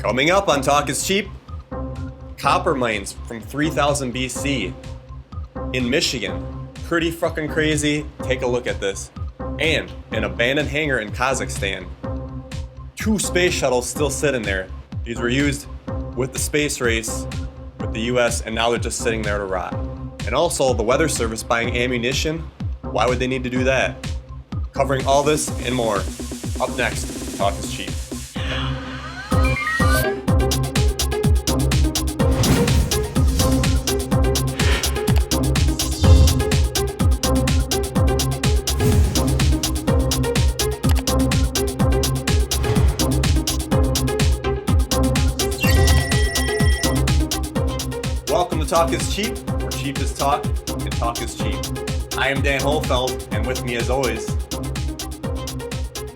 Coming up on Talk is Cheap, copper mines from 3000 BC in Michigan. Pretty fucking crazy. Take a look at this. And an abandoned hangar in Kazakhstan. 2 space shuttles still sitting there. These were used with the space race with the US, and now they're just sitting there to rot. And also the Weather Service buying ammunition. Why would they need to do that? Covering all this and more. Up next, Talk is Cheap. Welcome to Talk is Cheap, where cheap is talk and talk is cheap. I am Dan Hohlfeld, and with me as always,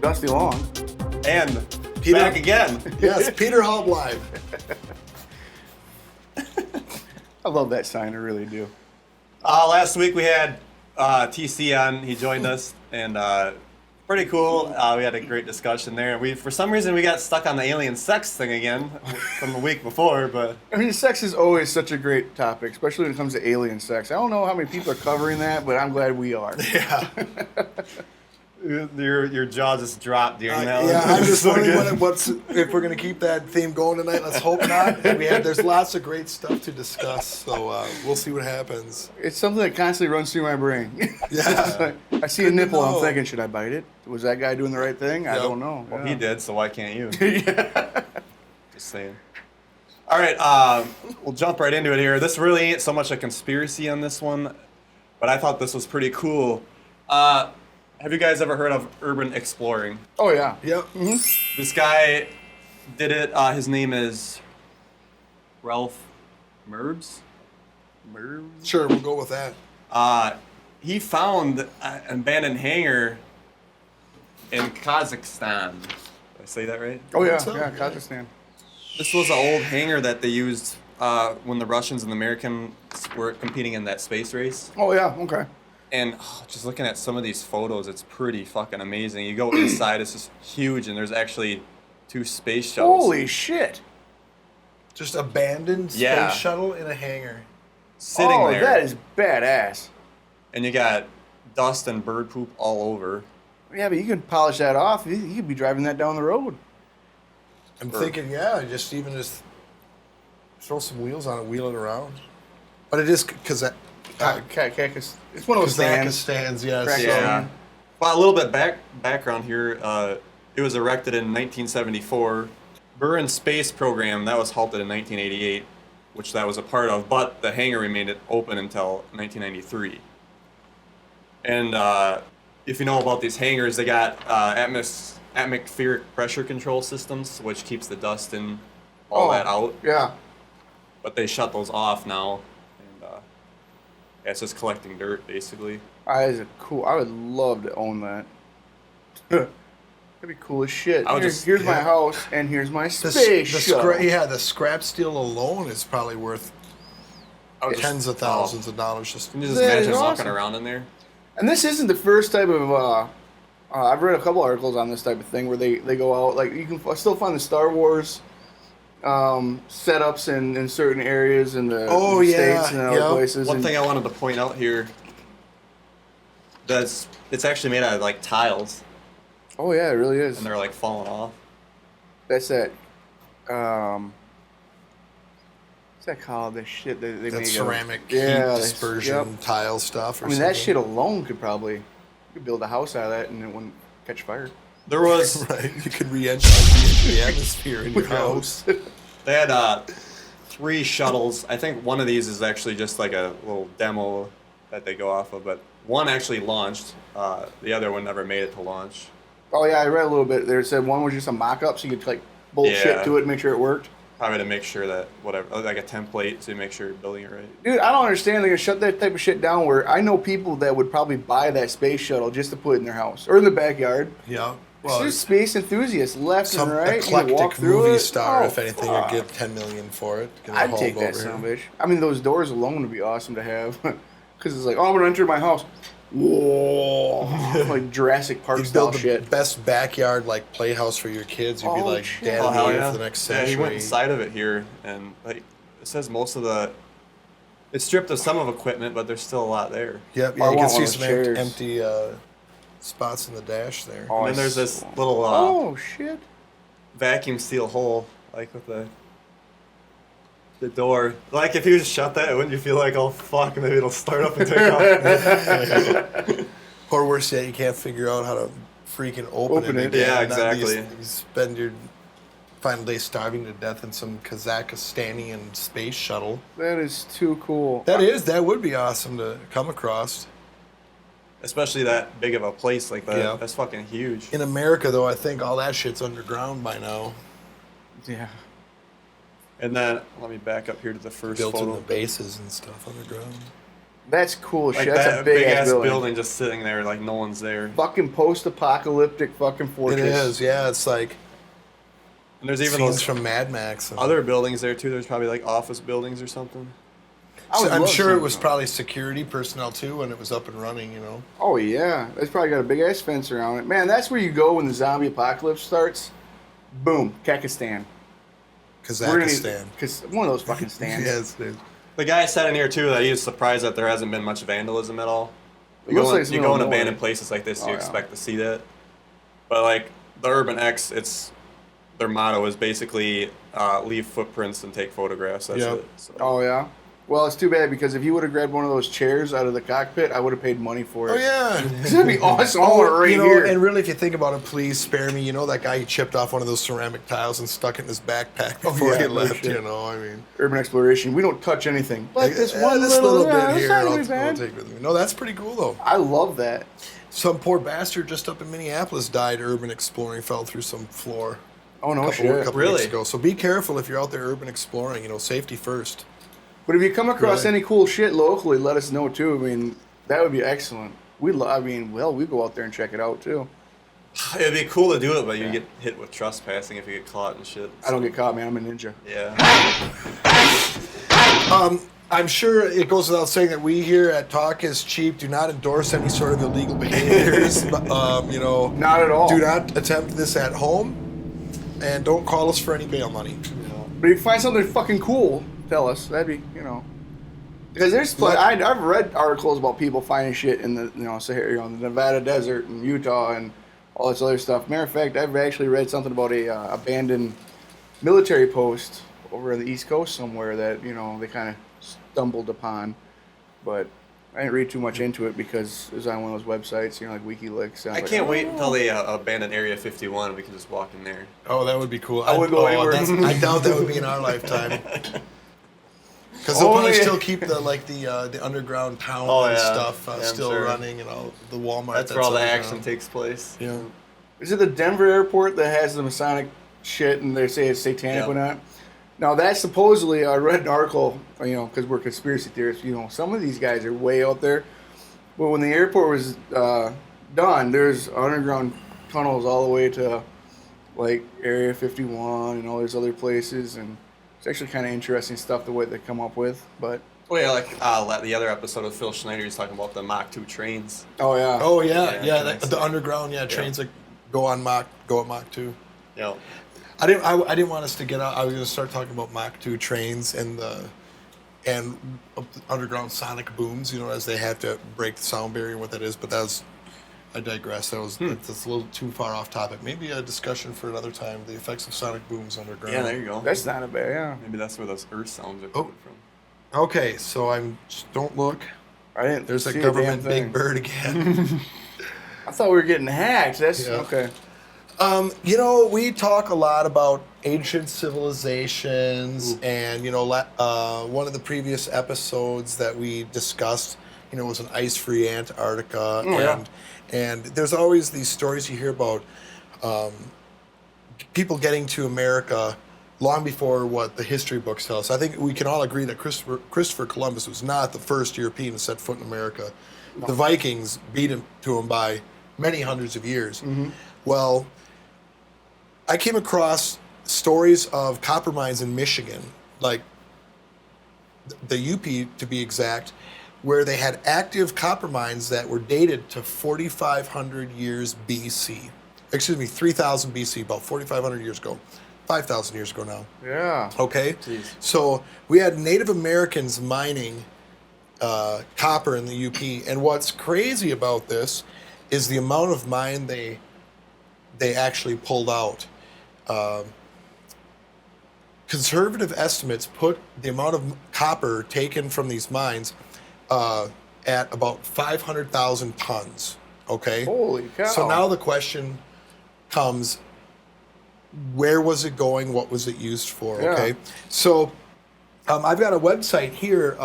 Dusty Long. and Peter. back again. Yes, Peter Halbleib. I love that sign, I really do. Last week we had TC on. He joined us, and pretty cool. We had a great discussion there. For some reason, we got stuck on the alien sex thing again from the week before, but I mean, sex is always such a great topic, especially when it comes to alien sex. I don't know how many people are covering that, but I'm glad we are. Yeah. your jaw just dropped during that one. Yeah, I'm just So wondering good. if we're going to keep that theme going tonight. Let's hope not. There's lots of great stuff to discuss, so we'll see what happens. It's something that constantly runs through my brain. Yeah. I see a Good to nipple, I'm know. thinking, should I bite it? Was that guy doing the right thing? I Yep. don't know. Well, he did, so why can't you? Yeah. Just saying. All right, we'll jump right into it here. This really ain't so much a conspiracy on this one, but I thought this was pretty cool. Have you guys ever heard of urban exploring? Oh, yeah. Yep. This guy did it. His name is Ralph Merbs. Sure, we'll go with that. He found an abandoned hangar in Kazakhstan. Did I say that right? Oh, yeah. So, Yeah, yeah. Kazakhstan. This was an old hangar that they used when the Russians and the Americans were competing in that space race. Oh, yeah. Okay. And just looking at some of these photos, it's pretty fucking amazing. You go inside, it's just huge, and there's actually 2 space shuttles Holy shit. Just abandoned space Yeah. shuttle in a hangar. sitting Oh, there. that is badass. And you got dust and bird poop all over. Yeah, but you can polish that off. You could be driving that down the road. I'm thinking, yeah, just throw some wheels on it, wheel it around. But it is because that. It's one of those stands. stands, yes. Correct. Yeah. Well, a little bit background here. It was erected in 1974. Buran space program, that was halted in 1988, which that was a part of, but the hangar remained open until 1993. And if you know about these hangars, they got atmospheric pressure control systems, which keeps the dust and all that out. Yeah. But they shut those off now. And yeah, it's just collecting dirt, basically. That is cool. I would love to own that. That'd be cool as shit. I would Here's my house, and here's my The space shuttle. the scrap steel alone is probably worth tens of thousands of dollars. Just Can you just That is imagine walking awesome. around in there? And this isn't the first type of. I've read a couple articles on this type of thing where they go out. Like you can still find the Star Wars setups in certain areas in the states and other places. One and, thing I wanted to point out here, it's actually made out of like tiles, Oh yeah, it really is. and they're like falling off. That's that. What's that called? The shit that they that make. ceramic Yeah, heat dispersion yep. tile stuff. Or I mean, something. that shit alone could probably you could build a house out of that and it wouldn't catch fire. There was Right, you could re-enter the atmosphere in your house. they had 3 shuttles. I think one of these is actually just like a little demo that they go off of, but one actually launched. The other one never made it to launch. Oh yeah, I read a little bit there. It said one was just a mock-up, so you could like bolt Yeah. shit to it and make sure it worked. Probably to make sure that whatever, like a template, to make sure you're building it right. Dude, I don't understand. They're gonna shut that type of shit down. Where I know people that would probably buy that space shuttle just to put it in their house or in the backyard. Yeah. Well, Well, there's space enthusists left some and right. You can walk eclectic through movie it. star, Oh, if anything, fuck. would give $10 million for it. Get it I'd hauled take that over son of here. a bitch. I mean, those doors alone would be awesome to have. Because it's like, oh, I'm gonna enter my house. Whoa, like Jurassic Park You'd style build the shit. best backyard like playhouse for your kids. You'd be Oh, like shit. Dad Oh, hell Dave yeah. for the next Yeah, century. he went inside of it here, and like it says most of the. It's stripped of some of equipment, but there's still a lot there. Yep, I yeah, you can want see one of some those chairs. empty spots in the dash there. Oh, And then there's this little oh shit! vacuum seal hole, like with the door. Like if you just shut that, wouldn't you feel like, oh fuck, maybe it'll start up and take off? Or worse yet, you can't figure out how to freaking open it. it. Yeah, again. Not exactly. You spend your final day starving to death in some Kazakhstanian space shuttle. That is too cool. That would be awesome to come across. Especially that big of a place like that. Yeah. That's fucking huge. In America, though, I think all that shit's underground by now. Yeah. And then let me back up here to the first Built in photo. the bases and stuff underground. That's cool Like shit. That's that a big ass building. building. just sitting there like no one's there. Fucking post-apocalyptic fucking fortress. It is, yeah. It's like And there's even scenes those from Mad Max. And other buildings there too. There's probably like office buildings or something. I would I'm love sure it some- was probably security personnel too when it was up and running. Oh yeah, it's probably got a big ass fence around it. Man, that's where you go when the zombie apocalypse starts. Boom, Kazakhstan. Kazakhstan. Because one of those fucking stands. Yes, dude. The guy said in here too that he was surprised that there hasn't been much vandalism at all. It looks like it's You middle go in of nowhere. abandoned places like this, Oh, you yeah. expect to see that. But like the Urban X, their motto is basically leave footprints and take photographs. That's Yep. it. So. Oh yeah. Well, it's too bad because if you would have grabbed one of those chairs out of the cockpit, I would have paid money for it. Oh yeah. That'd be awesome. I want it right here. And really, if you think about it, please spare me. That guy chipped off one of those ceramic tiles and stuck it in his backpack before yeah, he no left. shit. I mean, Urban exploration. We don't touch anything. But this one this little, bit it's here, not I'll really bad. take with me. No, that's pretty cool though. I love that. Some poor bastard just up in Minneapolis died urban exploring, fell through some floor. Oh no a shit. couple Really? weeks ago. So be careful if you're out there urban exploring. Safety first. But if you come across Really? any cool shit locally, let us know too. I mean, that would be excellent. We go out there and check it out too. It'd be cool to do it, but you get hit with trespassing if you get caught and shit. I don't get caught, man. I'm a ninja. Yeah. I'm sure it goes without saying that we here at Talk is Cheap do not endorse any sort of illegal behaviors. Not at all. Do not attempt this at home, and don't call us for any bail money. But if you find something fucking cool, tell us. That'd be, Because I've read articles about people finding shit in the, Sahara, the Nevada desert and Utah and all this other stuff. Matter of fact, I've actually read something about a abandoned military post over on the East Coast somewhere that, they kind of stumbled upon. But I didn't read too much into it because it was on one of those websites, like WikiLeaks. And I was can't like, wait until they abandon Area 51 and we can just walk in there. Oh, that would be cool. I would go anywhere. I doubt that would be in our lifetime. Because they'll probably still keep the underground town Oh, and yeah. stuff Yeah, I'm still sure. running and all the Walmart. That's where all the underground. action takes place. Yeah. Is it the Denver airport that has the Masonic shit and they say it's satanic Yep. or not? Now, that's supposedly, I read an article, because we're conspiracy theorists, some of these guys are way out there. But when the airport was done, there's underground tunnels all the way to, Area 51 and all these other places. And it's actually kind of interesting stuff, the way they come up with. But, Oh yeah, the other episode of Phil Schneider, he's talking about the Mach 2 trains. oh, yeah. Oh yeah, Yeah, the underground, trains that go at Mach 2. Yeah. I didn't want us to get out. I was going to start talking about Mach 2 trains and underground sonic booms, as they have to break the sound barrier and what that is. But I digress. That's a little too far off topic. Maybe a discussion for another time. The effects of sonic booms underground. Yeah, there you go. That's not a bad, yeah. Maybe that's where those earth sounds are coming from. Okay, so just don't look. I didn't There's a see government damn thing. big bird again. I thought we were getting hacked. That's, Yeah. okay. We talk a lot about ancient civilizations, and one of the previous episodes that we discussed, was an ice-free Antarctica, yeah. and there's always these stories you hear about people getting to America long before what the history books tell us. I think we can all agree that Christopher Columbus was not the first European to set foot in America. No. The Vikings beat him by many hundreds of years. Mm-hmm. Well, I came across stories of copper mines in Michigan, like the UP to be exact, where they had active copper mines that were dated to 4,500 years BC. Excuse me, 3,000 BC, about 4,500 years ago. 5,000 years ago now. Yeah. Okay? Jeez. So we had Native Americans mining copper in the UP. And what's crazy about this is the amount of mine they actually pulled out. Conservative estimates put the amount of copper taken from these mines at about 500,000 tons. Okay? Holy cow. So now the question comes, where was it going? What was it used for? Yeah. Okay? So I've got a website here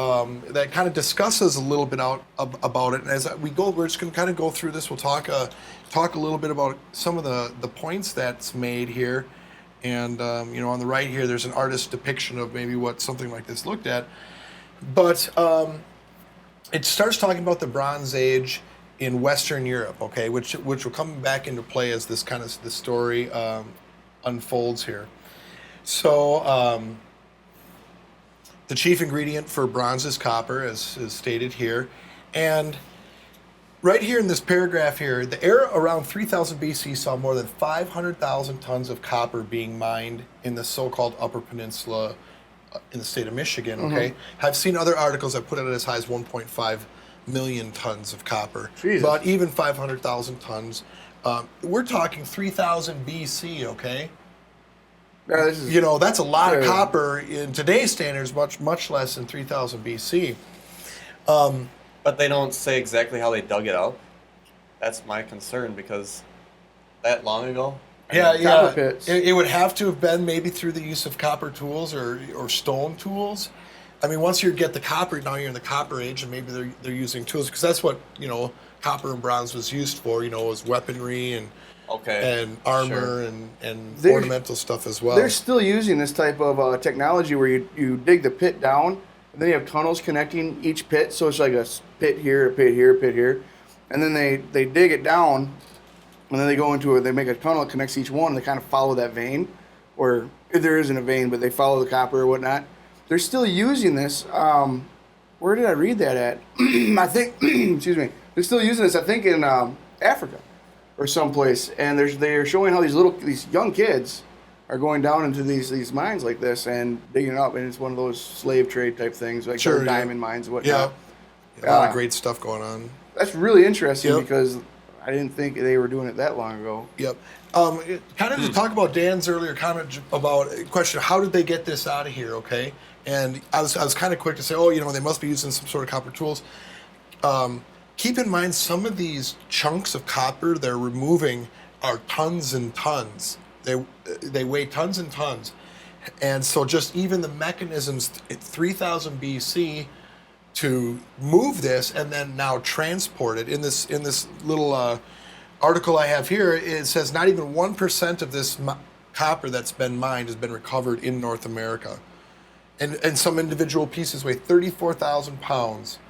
that kind of discusses a little bit about it. And as we go, we're just going to kind of go through this. We'll talk a little bit about some of the points that's made here. And, on the right here, there's an artist's depiction of maybe what something like this looked at. But it starts talking about the Bronze Age in Western Europe, okay, which will come back into play as this kind of the story unfolds here. So the chief ingredient for bronze is copper, as is stated here. And right here in this paragraph here, the era around 3000 BC saw more than 500,000 tons of copper being mined in the so-called Upper Peninsula in the state of Michigan, okay? Mm-hmm. I've seen other articles that put it as high as 1.5 million tons of copper. Jesus. But even 500,000 tons, we're talking 3000 BC, okay? Yeah, this is, That's a lot of Yeah. copper in today's standards, much less than 3000 BC. But they don't say exactly how they dug it out. That's my concern because that long ago. Copper pits. It would have to have been maybe through the use of copper tools or stone tools. I mean, once you get the copper, now you're in the copper age, and maybe they're using tools, because that's what copper and bronze was used for. Was weaponry and armor Sure. and They're- ornamental stuff as well. They're still using this type of technology where you dig the pit down, and then you have tunnels connecting each pit. So it's like a pit here, a pit here, a pit here. And then they dig it down, and then they go into it. They make a tunnel that connects each one, and they kind of follow that vein. Or if there isn't a vein, but they follow the copper or whatnot. They're still using this. Where did I read that at? I think, excuse me. They're still using this, I think, in Africa or someplace. And they're showing how these young kids are going down into these mines like this and digging it up, and it's one of those slave trade type things, like Sure, diamond mines and yeah, whatnot. a lot of great stuff going on. That's really interesting Yep. because I didn't think they were doing it that long ago. Yep. Kind of to talk about Dan's earlier comment about a question, how did they get this out of here, okay? And I was kind of quick to say, they must be using some sort of copper tools. Keep in mind, some of these chunks of copper they're removing are tons and tons. They weigh tons and tons. And so just even the mechanisms at 3000 BC to move this and then now transport it in this little article I have here, it says not even 1% of this copper that's been mined has been recovered in North America. And some individual pieces weigh 34,000 pounds.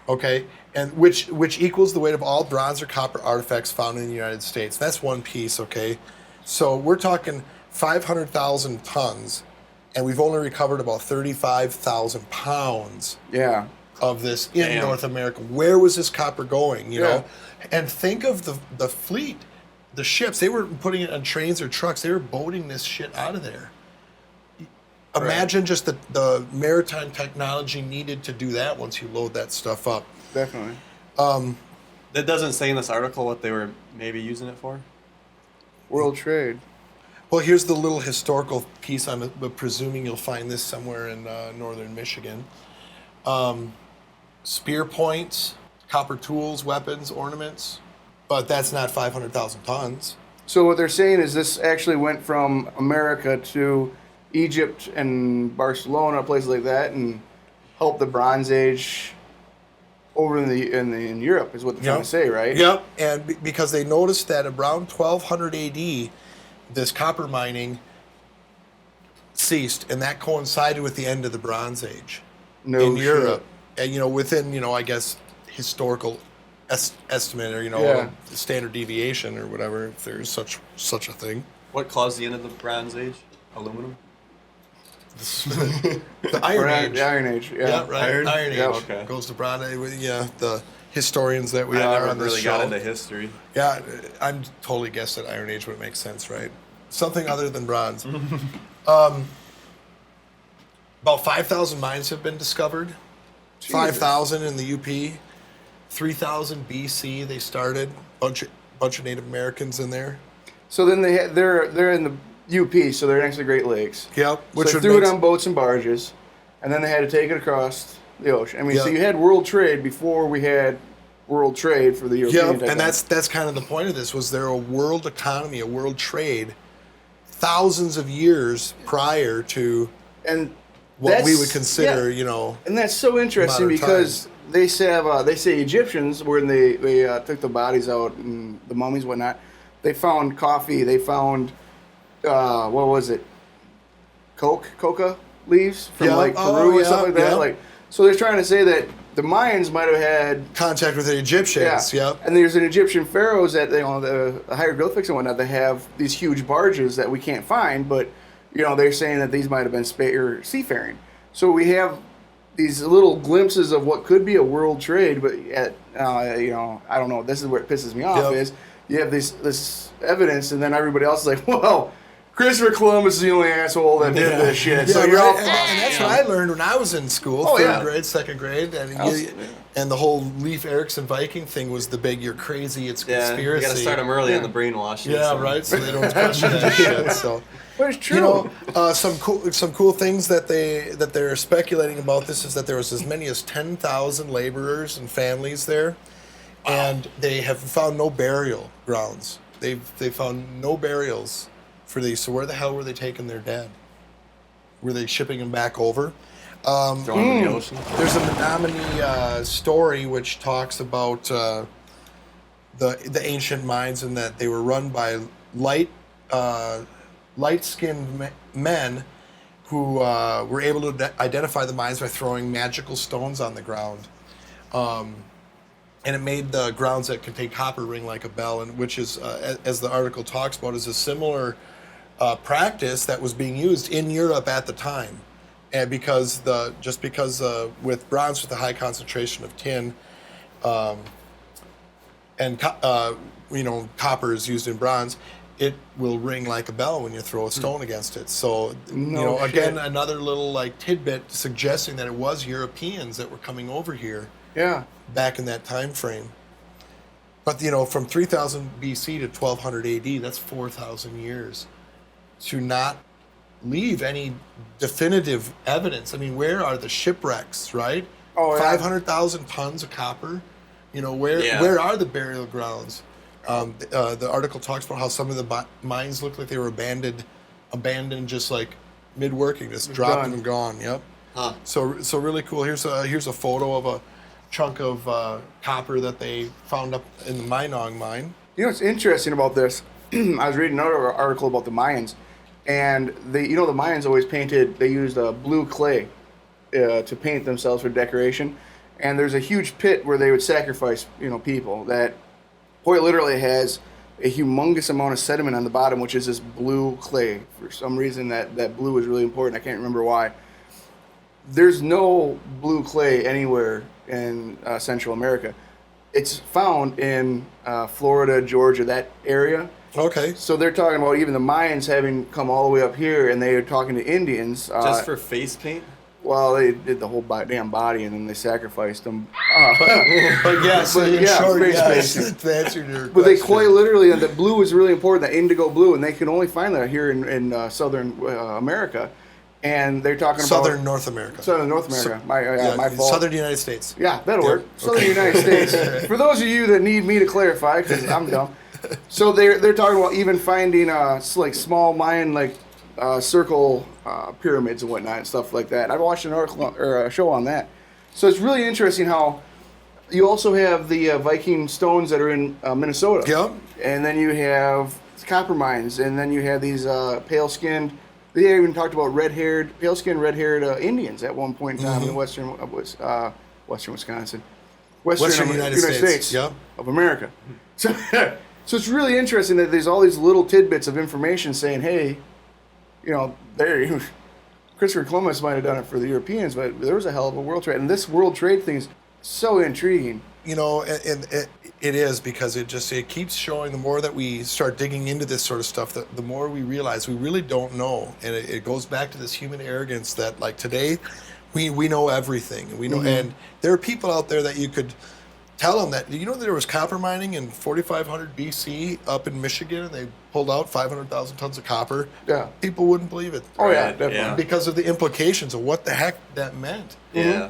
Okay, and which equals the weight of all bronze or copper artifacts found in the United States. That's one piece, okay? So we're talking 500,000 tons, and we've only recovered about 35,000 pounds Yeah. of this in Damn. North America. Where was this copper going, you Yeah. know? And think of the fleet, the ships. They weren't putting it on trains or trucks. They were boating this shit out of there. Imagine just the maritime technology needed to do that once you load that stuff up. Definitely. That doesn't say in this article what they were maybe using it for. World trade. Well, here's the little historical piece. I'm presuming you'll find this somewhere in northern Michigan. Spear points, copper tools, weapons, ornaments. But that's not 500,000 tons. So what they're saying is this actually went from America to Egypt and Barcelona, places like that, and helped the Bronze Age over in Europe, is what they're trying to say, right? Yep. And because they noticed that around 1200 AD, this copper mining ceased, and that coincided with the end of the Bronze Age in shit. Europe. And, within, I guess, historical estimate or, Yeah. standard deviation or whatever, if there's such a thing. What caused the end of the Bronze Age? Aluminum? The Or Iron Age. The Iron Age. Yeah. Yeah, right. Iron? Iron Age Yep. Okay. goes to Bronze Age. Yeah, the historians that we I are never on this really show. got into history. Yeah, I'm totally guessed that Iron Age would make sense, right? Something other than bronze. About 5,000 mines have been discovered. 5,000 in the UP. 3,000 BC they started. Bunch of Native Americans in there. So then they're in the UP, so they're next to the Great Lakes. Yep. So they threw it on boats and barges, and then they had to take it across the ocean. I mean, so Yep. you had world trade before we had world trade for the European. Yep, and that's kind of the point of this. Was there a world economy, a world trade, thousands of years prior to and what we that's- would consider, yeah. And that's so interesting modern because they say Egyptians, when they took the bodies out and the mummies and whatnot, they found coffee, they found what was it, coca leaves from Yeah. like Oh, Peru and yeah, stuff like that. yeah. Like, so they're trying to say that the Mayans might have had contact with the Egyptians. Yep. and there's an Egyptian pharaohs that the hieroglyphics and whatnot. They have these huge barges that we can't find, but they're saying that these might have been seafaring. So we have these little glimpses of what could be a world trade, but I don't know. This is where it pisses me off: Yep. is you have this evidence, and then everybody else is like, well, Christopher Columbus is the only asshole that did this shit. So Yeah, you're all right. And that's what I learned when I was in school, Oh, third yeah. grade, second grade, and was- and the whole Leif Erikson Viking thing was the big "you're crazy, it's Yeah, conspiracy." you gotta start them early in the brainwashing. Yeah, so- right. So they don't question that shit. So. But it's true. Some cool things that they're speculating about this is that there was as many as 10,000 laborers and families there, and they have found no burial grounds. They found no burials for these. So where the hell were they taking their dead? Were they shipping them back over? Throwing them in the ocean. There's a Menominee story which talks about the ancient mines and that they were run by light-skinned men who were able to identify the mines by throwing magical stones on the ground. And it made the grounds that contain copper ring like a bell, and which is, as the article talks about, is a similar practice that was being used in Europe at the time. And because with bronze with a high concentration of tin, and copper is used in bronze, it will ring like a bell when you throw a stone against it. So, again, shit. another little tidbit suggesting that it was Europeans that were coming over here Yeah. back in that time frame. But, from 3000 BC to 1200 AD, that's 4,000 years to not leave any definitive evidence. I mean, where are the shipwrecks, right? Oh, yeah. 500,000 tons of copper. Where are the burial grounds? The article talks about how some of the mines look like they were abandoned just like mid-working, just dropped Done. and gone. Yep. Huh. So really cool. Here's a photo of a chunk of copper that they found up in the Minong mine. You know what's interesting about this? I was reading another article about the Mayans, and the Mayans always painted. They used blue clay to paint themselves for decoration, and there's a huge pit where they would sacrifice people. That quite literally has a humongous amount of sediment on the bottom, which is this blue clay. For some reason, that blue is really important. I can't remember why. There's no blue clay anywhere in Central America. It's found in Florida, Georgia, that area. Okay. So they're talking about even the Mayans having come all the way up here, and they are talking to Indians. Just for face paint? Well, they did the whole damn body, and then they sacrificed them. But yes, But in yeah, short, face yes, painting. to answer your But they question. quite literally, and the blue is really important, the indigo blue, and they can only find that here in Southern America. And they're talking Southern about North America. Southern North America. My fault. Southern United States. Yeah, that'll work. Yeah, Southern okay. United States. For those of you that need me to clarify, because I'm dumb. So they're talking about even finding like small Mayan circle pyramids and whatnot and stuff like that. I watched an article or a show on that. So it's really interesting how you also have the Viking stones that are in Minnesota. Yep. And then you have copper mines, and then you have these pale-skinned. They even talked about pale-skinned, red-haired Indians at one point in time in western Wisconsin, Western United States. Yep. of America. So, so it's really interesting that there's all these little tidbits of information saying, hey, there Christopher Columbus might have done it for the Europeans, but there was a hell of a world trade. And this world trade thing is so intriguing. You know, and it is, because it keeps showing, the more that we start digging into this sort of stuff, the more we realize we really don't know. And it goes back to this human arrogance that, like, today, we know everything. We know, and there are people out there that you could tell them that, you know, there was copper mining in 4500 BC up in Michigan, and they pulled out 500,000 tons of copper. Yeah. People wouldn't believe it. Oh, yeah, definitely. Yeah. Because of the implications of what the heck that meant. Yeah.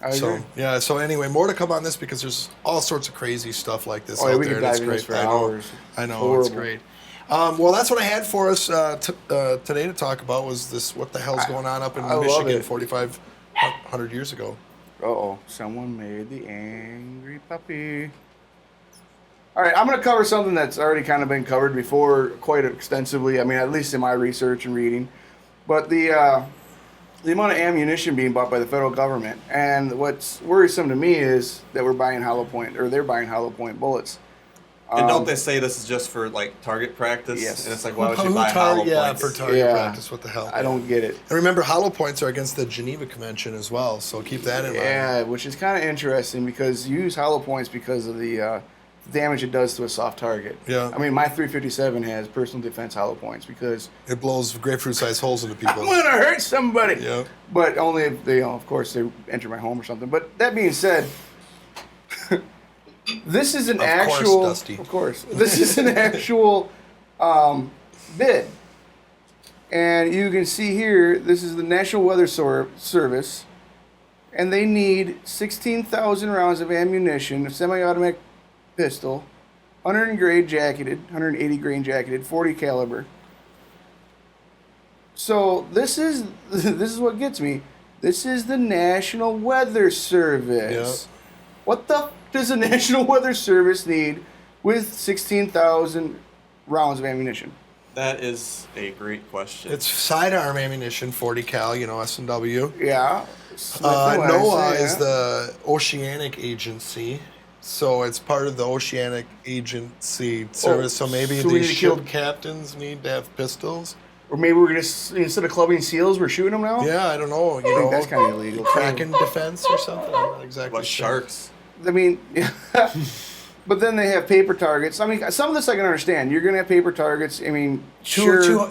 I agree. So anyway, more to come on this, because there's all sorts of crazy stuff like this Oh, yeah, out we there. could And it's dive into this great. for hours. I It's know, it's horrible. great. Well, that's what I had for us today to talk about, was this, what the hell's going on up in I love Michigan it. 4,500 years ago. Uh-oh, someone made the angry puppy. All right, I'm going to cover something that's already kind of been covered before quite extensively. I mean, at least in my research and reading. But the amount of ammunition being bought by the federal government. And what's worrisome to me is that we're buying hollow point, or they're buying hollow point bullets. And don't they say this is just for like target practice? Yes. And it's like, why would you buy hollow points? for target Yeah. practice. What the hell? I don't get it. And remember, hollow points are against the Geneva Convention as well, so keep that in mind. Yeah, which is kind of interesting because you use hollow points because of the damage it does to a soft target. Yeah. I mean, my 357 has personal defense hollow points because It blows grapefruit-sized holes into people. I'm going to hurt somebody. Yeah. But only if they, of course, they enter my home or something. But that being said, this is an actual. Dusty. Of course, this is an actual bid, and you can see here. This is the National Weather Service, and they need 16,000 rounds of ammunition, a semi-automatic pistol, 180 grain jacketed, 40 caliber. So this is what gets me. This is the National Weather Service. Yep. What the f- does the National Weather Service need with 16,000 rounds of ammunition? That is a great question. It's sidearm ammunition, 40 cal, S&W. Yeah. Smith and Wesson, NOAA yeah. is the Oceanic Agency, so it's part of the Oceanic Agency service. So maybe so we these need to kill- ship captains need to have pistols. Or maybe we're gonna instead of clubbing seals, we're shooting them now. Yeah, I don't know. I think that's kind of illegal. too. Kraken defense or something. I'm not exactly What, sure. sharks? I mean, but then they have paper targets. I mean, some of this I can understand. You're gonna have paper targets. I mean, sure.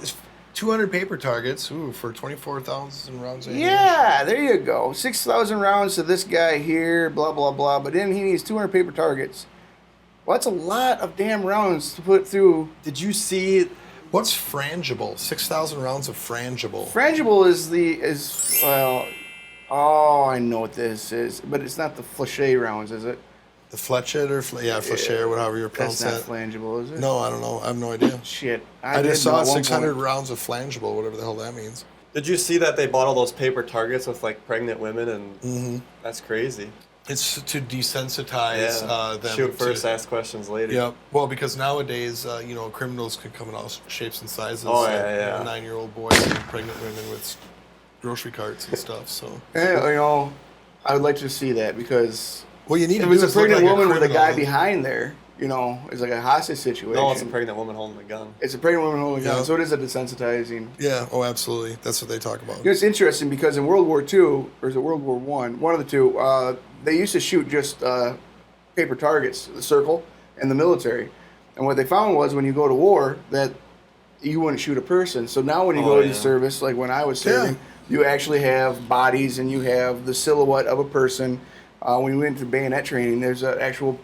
200 paper targets. Ooh, for 24,000 rounds. of Yeah, there you go. 6,000 rounds to this guy here, blah, blah, blah. But then he needs 200 paper targets. Well, that's a lot of damn rounds to put through. Did you see? What's frangible? 6,000 rounds of frangible. Frangible oh, I know what this is. But it's not the flèche rounds, is it? The fletchet or fletcher, or whatever you're That's pronouncing not it. frangible, is it? No, I don't know. I have no idea. Shit. I did just know saw at one 600 point. rounds of flangible, whatever the hell that means. Did you see that they bought all those paper targets with like pregnant women and that's crazy. It's to desensitize them. Shoot first, to, ask questions later. yeah. Well, because nowadays, criminals can come in all shapes and sizes. Oh, yeah. 9-year-old boys and pregnant women with grocery carts and stuff. So. Yeah, I would like to see that because Well, you need if to it's do a is look pregnant like woman with a criminal. guy behind there, it's like a hostage situation. No, it's a pregnant woman holding a gun. It's a pregnant woman holding a gun, Yeah. so it is a desensitizing. Yeah. Oh, absolutely. That's what they talk about. It's interesting because in World War II, or is it World War One? One of the two, they used to shoot just paper targets, the circle, in the military. And what they found was when you go to war, that you wouldn't shoot a person. So now when you go into service, like when I was serving, you actually have bodies and you have the silhouette of a person. When you went to bayonet training, there's an actual,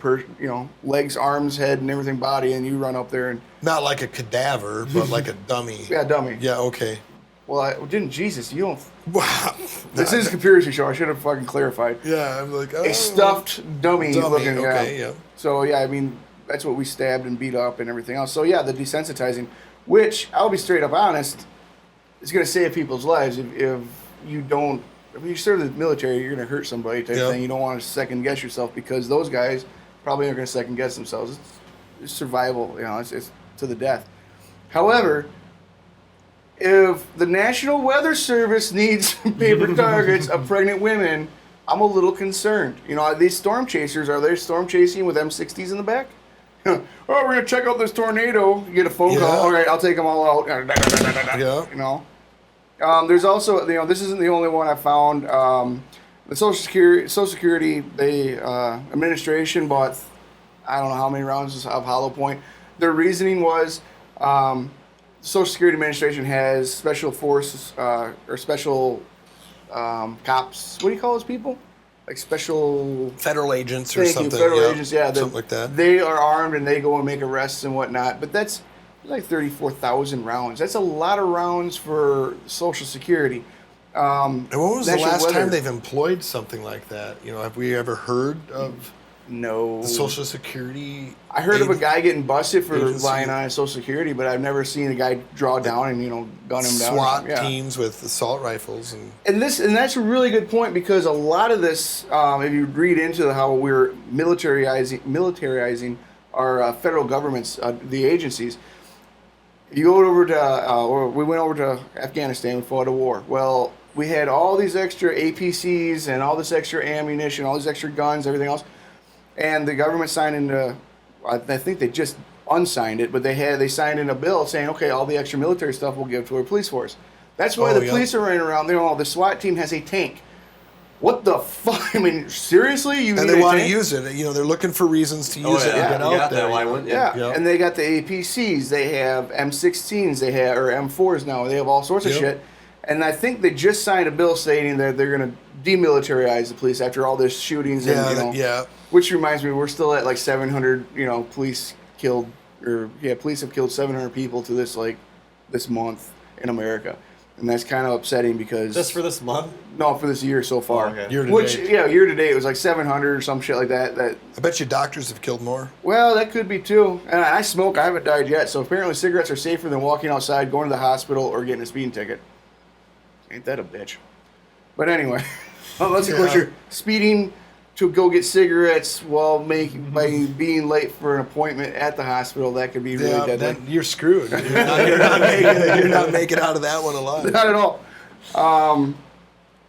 legs, arms, head, and everything body, and you run up there and... Not like a cadaver, but like a dummy. Yeah, dummy. Yeah. Okay. Well, Jesus, you don't... Wow. This is a conspiracy show. I should have fucking clarified. Yeah. I'm like. Oh. A stuffed dummy looking guy. Okay. Yeah. So, yeah, I mean, that's what we stabbed and beat up and everything else. So, yeah, the desensitizing, which, I'll be straight up honest, is going to save people's lives if you don't... If you serve the military, you're going to hurt somebody type thing. You don't want to second guess yourself because those guys probably aren't going to second guess themselves. It's survival, it's to the death. However, if the National Weather Service needs paper targets of pregnant women, I'm a little concerned. These storm chasers, are they storm chasing with M60s in the back? We're going to check out this tornado. You get a phone call. All right, I'll take them all out. Yeah. There's also, this isn't the only one I found. The Social Security, administration bought, I don't know how many rounds of Hollow Point. Their reasoning was, Social Security Administration has special forces or special cops. What do you call those people? Like special federal agents or something. Federal agents, yeah. Something like that. They are armed and they go and make arrests and whatnot. But that's like 34,000 rounds. That's a lot of rounds for Social Security. And when was the last weather. time they've employed something like that? Have we ever heard of No. the Social Security? I heard of a guy getting busted for agency? lying on his Social Security, but I've never seen a guy draw down and gun him down. SWAT Yeah. teams with assault rifles And that's a really good point because a lot of this, if you read into how we're militarizing our federal governments, the agencies. You go over to, we went over to Afghanistan, we fought a war. Well, we had all these extra APCs and all this extra ammunition, all these extra guns, everything else, and the government signed into, I think they just unsigned it, but they signed in a bill saying, okay, all the extra military stuff we'll give to our police force. That's why the police are running around. The SWAT team has a tank. What the fuck? I mean, seriously? and they want to use it. They're looking for reasons to use it and get out there. Why wouldn't you? Yeah, and they got the APCs. They have M16s. They have or M4s now. They have all sorts of shit. And I think they just signed a bill stating that they're going to demilitarize the police after all this shootings. Which reminds me, we're still at like 700. Police killed, police have killed 700 people to this month in America. And that's kind of upsetting because... Just for this month? No, for this year so far. Oh, okay. Year to date. Year to date, it was like 700 or some shit like that. I bet you doctors have killed more. Well, that could be too. And I smoke. I haven't died yet. So apparently cigarettes are safer than walking outside, going to the hospital, or getting a speeding ticket. Ain't that a bitch? But anyway, unless of course you're speeding to go get cigarettes while by being late for an appointment at the hospital, that could be really deadly. Then you're screwed. You're not making out of that one alive. Not at all.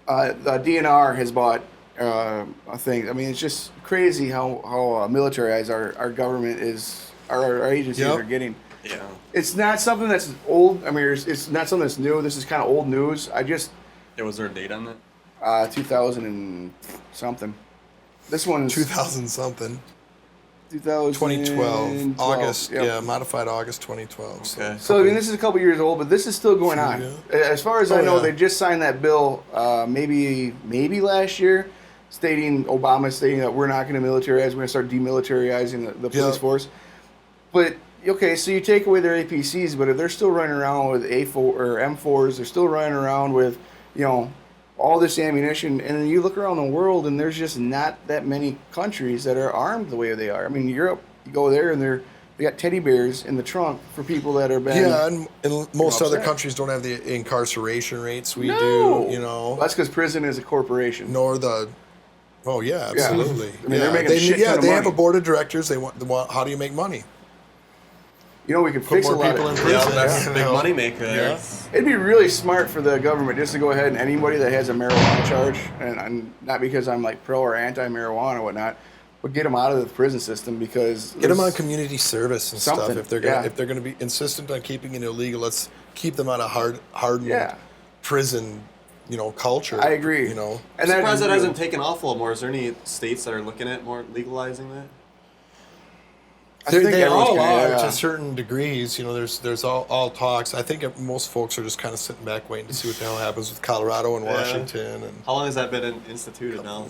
The DNR has bought a thing. I mean, it's just crazy how militarized our government is, our agencies are getting. Yeah. It's not something that's old. I mean, it's not something that's new. This is kind of old news. Was there a date on that? 2000 and something. This one's 2000 something. 2012. August. Yeah, modified August 2012. Okay. So I mean, this is a couple years old, but this is still going on. As far as I know, they just signed that bill maybe last year, Obama stating that we're not going to militarize. We're going to start demilitarizing the police force. But okay, so you take away their APCs, but if they're still running around with A4 or M4s, they're still running around with all this ammunition, and then you look around the world, and there's just not that many countries that are armed the way they are. I mean, Europe, you go there, and they got teddy bears in the trunk for people that are been. Yeah, and most other countries don't have the incarceration rates we do. Well, that's because prison is a corporation. Nor the. Oh yeah, absolutely. I mean, they're making a shit ton of they money. have a board of directors. They want. How do you make money? We could fix more a lot people of in prison. That's a big money maker. Yeah. It'd be really smart for the government just to go ahead and anybody that has a marijuana charge, and not because I'm like pro or anti-marijuana or whatnot, but get them out of the prison system because Get them on community service and stuff. Something, If they're gonna be insistent on keeping it illegal, let's keep them out of hardened prison. Culture. I agree. And I'm surprised that hasn't taken off a little more. Is there any states that are looking at more legalizing that? They all are yeah. to certain degrees. There's all talks. I think most folks are just kind of sitting back waiting to see what the hell happens with Colorado and Washington. And how long has that been instituted now?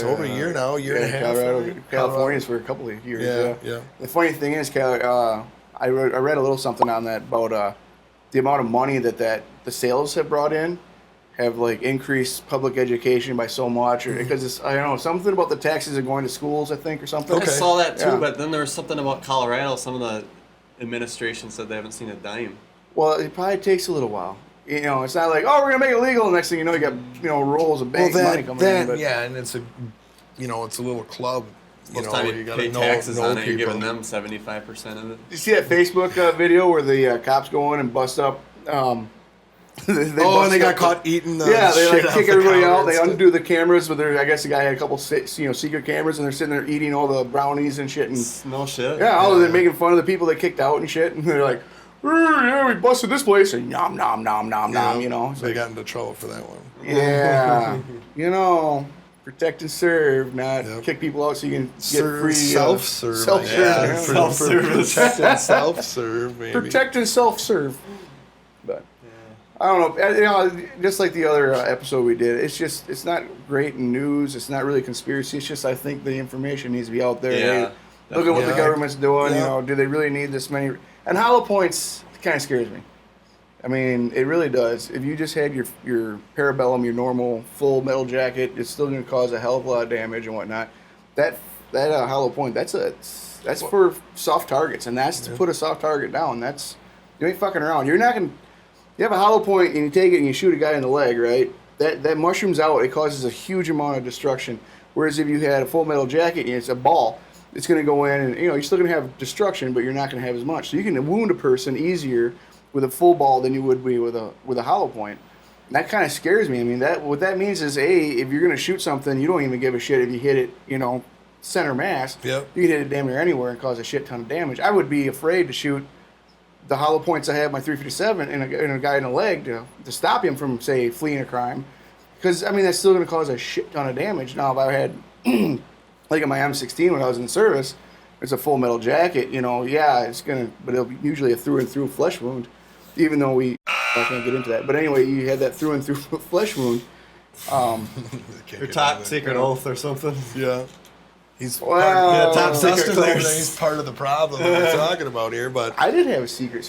Over a year now, year and a half. California's for a couple of years. Yeah. The funny thing is, I read a little something on that about the amount of money that the sales have brought in. Have increased public education by so much, or because it's something about the taxes are going to schools, I think, or something. I saw that too, but then there was something about Colorado. Some of the administration said they haven't seen a dime. Well, it probably takes a little while. It's not like, oh, we're gonna make it legal. And next thing you know, you got rolls of bank money coming in. But and it's a little club. Most time you pay taxes on it, you're giving them 75% of it. You see that Facebook video where the cops go in and bust up? And they got caught eating the they shit kick everybody out. They undo the cameras, but I guess the guy had a couple secret cameras, and they're sitting there eating all the brownies and shit. And no shit. yeah, they're making fun of the people they kicked out and shit. And they're like, yeah, we busted this place, and nom, nom, nom, nom, nom, you know. It's They like, got into trouble for that one. yeah, you know, protect and serve, not Yep. kick people out so you can get Serve, free. self-serve. Self-serve. Yeah, yeah. self-service. Protect and self-serve, maybe. Protect and self-serve. But I don't know. You know, just like the other episode we did, it's not great in news. It's not really conspiracy. It's just I think the information needs to be out there. Yeah, Hey, look at what the Yeah. government's doing. Yeah. You know, do they really need this many? And hollow points kind of scares me. I mean, it really does. If you just had your parabellum, your normal full metal jacket, it's still going to cause a hell of a lot of damage and whatnot. That hollow point, that's for soft targets, and that's to put a soft target down. You ain't fucking around. You're not gonna. You have a hollow point and you take it and you shoot a guy in the leg, right? That mushrooms out. It causes a huge amount of destruction. Whereas if you had a full metal jacket and it's a ball, it's going to go in and you're still going to have destruction, but you're not going to have as much. So you can wound a person easier with a full ball than you would be with a hollow point. And that kind of scares me. I mean, what that means is, if you're going to shoot something, you don't even give a shit if you hit it, center mass. Yep. You can hit it damn near anywhere and cause a shit ton of damage. I would be afraid to shoot the hollow points I have my 357 in a guy in the leg to stop him from, say, fleeing a crime. Because, I mean, that's still going to cause a shit ton of damage. Now, if I had, like in my M16 when I was in service, it's a full metal jacket, it's going to, but it'll be usually a through and through flesh wound, even though I can't get into that. But anyway, you had that through and through flesh wound. Your top secret oath or something. Yeah. He's Well, top secret Dustin clearance. over there, he's part of the problem that we're talking about here, but I did have a secret.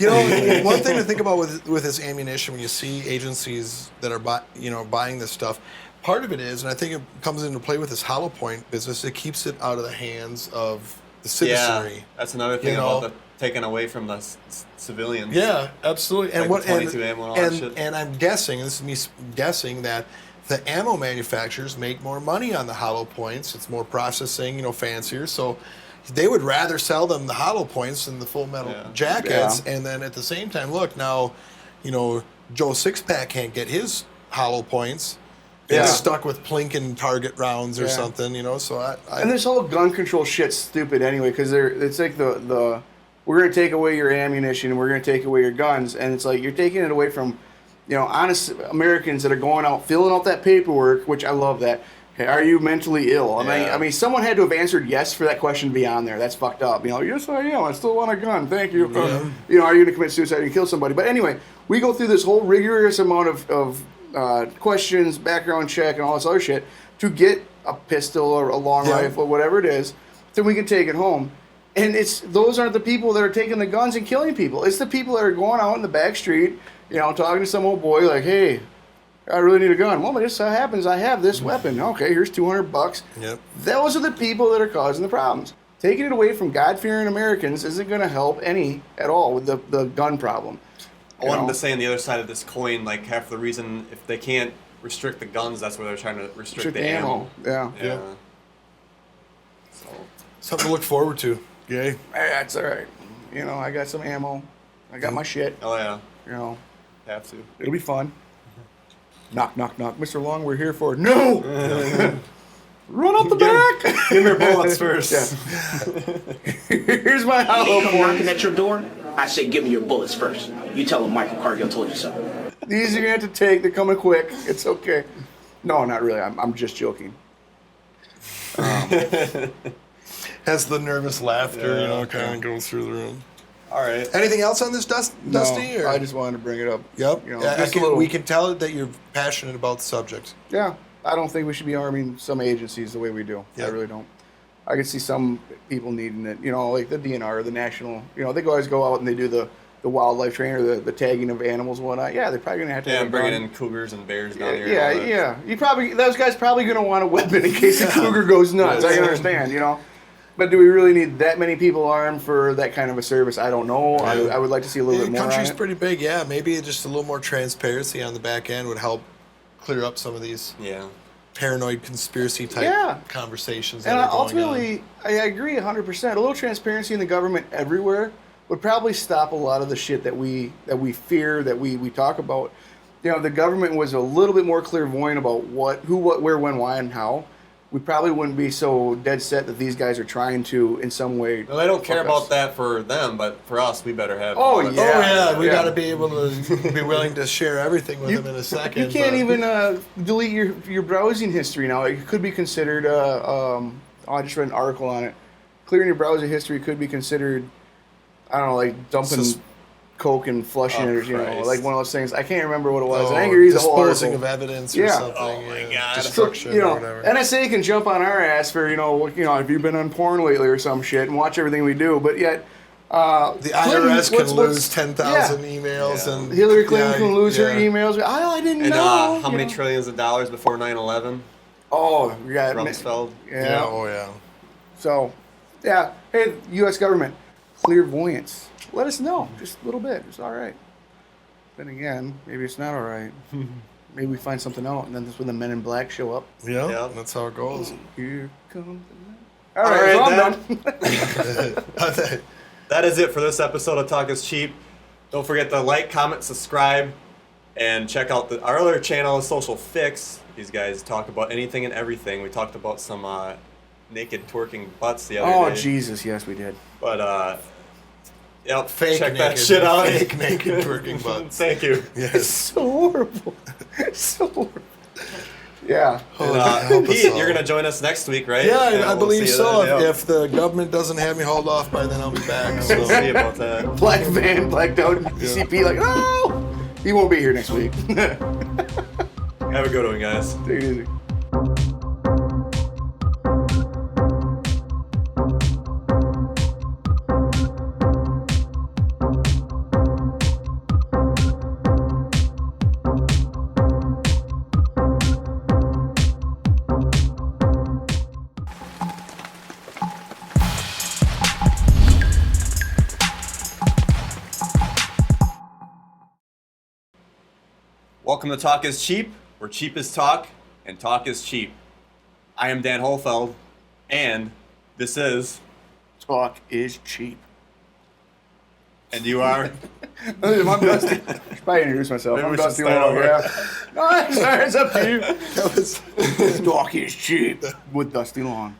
one thing to think about with this ammunition when you see agencies that are buying this stuff, part of it is, and I think it comes into play with this hollow point business, it keeps it out of the hands of the citizenry. Yeah, that's another thing about the taken away from the civilians. Yeah, absolutely. And Like the 22 ammo and all that shit. And I'm guessing, this is me guessing, that the ammo manufacturers make more money on the hollow points. It's more processing, fancier. So they would rather sell them the hollow points than the full metal jackets. Yeah. And then at the same time, look, now, Joe Sixpack can't get his hollow points. Yeah. It's stuck with Plinkin target rounds or Yeah. something, so I And this whole gun control shit's stupid anyway, because it's like the we're going to take away your ammunition and we're going to take away your guns, and it's like you're taking it away from honest Americans that are going out filling out that paperwork, which I love that. Okay, are you mentally ill? Yeah. I mean, someone had to have answered yes for that question to be on there. That's fucked up. Yes, I am. I still want a gun. Thank you. Are you going to commit suicide and kill somebody? But anyway, we go through this whole rigorous amount of questions, background check, and all this other shit to get a pistol or a long rifle, whatever it is, so we can take it home. And those aren't the people that are taking the guns and killing people. It's the people that are going out in the back street, talking to some old boy like, hey, I really need a gun. Well, but this happens. I have this weapon. Okay, here's $200. Yep. Those are the people that are causing the problems. Taking it away from God-fearing Americans isn't going to help any at all with the gun problem. I wanted to say on the other side of this coin, like half the reason if they can't restrict the guns, that's where they're trying to restrict the ammo. Yeah. Yeah. something to look forward to. Yay. That's all right. I got some ammo. I got my shit. Oh yeah. Have to. It'll be fun. Knock, knock, knock. Mr. Long, we're here for no. Run up the back. Give me your bullets first. Here's my hollow Come knocking points. at your door, I say give me your bullets first. You tell them Michael Cargill told you so. These you're gonna have to take. They're coming quick. It's okay. No, not really. I'm just joking. Has the nervous laughter, Yeah. kind of goes through the room. All right. Anything else on this, Dusty? No, Or? I just wanted to bring it up. Yep. Just a little. We can tell that you're passionate about the subject. Yeah, I don't think we should be arming some agencies the way we do. Yeah. I really don't. I could see some people needing it. Like the DNR, the national. They always go out and they do the wildlife trainer, the tagging of animals and whatnot. Yeah, they're probably gonna have to. Yeah, have I'm a bringing gun. in cougars and bears down here. Yeah. Those guys probably gonna want a weapon in case the cougar goes nuts. I can understand, But do we really need that many people armed for that kind of a service? I don't know. I would like to see a little bit The more. country's on it. pretty big, yeah. Maybe just a little more transparency on the back end would help clear up some of these Yeah. paranoid conspiracy type Yeah. conversations that And are going ultimately, I agree 100%. A little transparency in the government everywhere would probably stop a lot of the shit that we fear, that we talk about. The government was a little bit more clairvoyant about what, who, what, where, when, why, and how. we probably wouldn't be so dead set that these guys are trying to, in some way. Well, I don't care fuck us. about that for them, but for us, we better have. Oh, all that yeah. Oh stuff. yeah, we Yeah. got to be able to be willing to share everything with them in a second. You can't but- even delete your browsing history now. It could be considered. I just read an article on it. Clearing your browser history could be considered. I don't know, like dumping coke and flushing Oh, it, or you know, Christ. like one of those things. I can't remember what it was. Oh, I think you read the whole disposing article. of evidence or Yeah. something. Oh, my God. So, Destruction you know, or whatever. NSA can jump on our ass for have you been on porn lately or some shit and watch everything we do, but yet The IRS can lose 10,000 yeah. emails, and Hillary Clinton can lose her yeah. emails. I didn't And know. how you many know? trillions of dollars before 9/11? Oh, we got Rumsfeld. Yeah. Yeah, oh yeah. So, yeah. Hey, U.S. government, clairvoyance. Let us know. Just a little bit. It's all right. Then again, maybe it's not all right. Maybe we find something out, and then that's when the Men in Black show up. Yeah, Yeah. that's how it goes. Here comes the All right, so I'm done. That is it for this episode of Talk is Cheap. Don't forget to like, comment, subscribe, and check out our other channel, Social Fix. These guys talk about anything and everything. We talked about some naked twerking butts the other Oh, day. Jesus, yes, we did. But, yep, Fake check naked, that shit out. Fake naked twerking butts. Thank you. Yes. So horrible. So horrible. Yeah. Oh, And, help us Pete, all. you're going to join us next week, right? Yeah, And I we'll believe see you so. then, yeah. If the government doesn't have me hauled off by then, I'll be back. So. We'll see about that. Black van, blacked out, CP, like, oh! He won't be here next week. Take Have a good one, guys. it easy. Welcome to Talk is Cheap, where cheap is talk, and talk is cheap. I am Dan Hohlfeld, and this is, Talk is cheap. and you are? I'm Dusty. Should probably introduce myself. Maybe I'm we should Dusty start Long. over. Yeah. No, sorry, it's up to you. That was Talk is cheap with Dusty Long.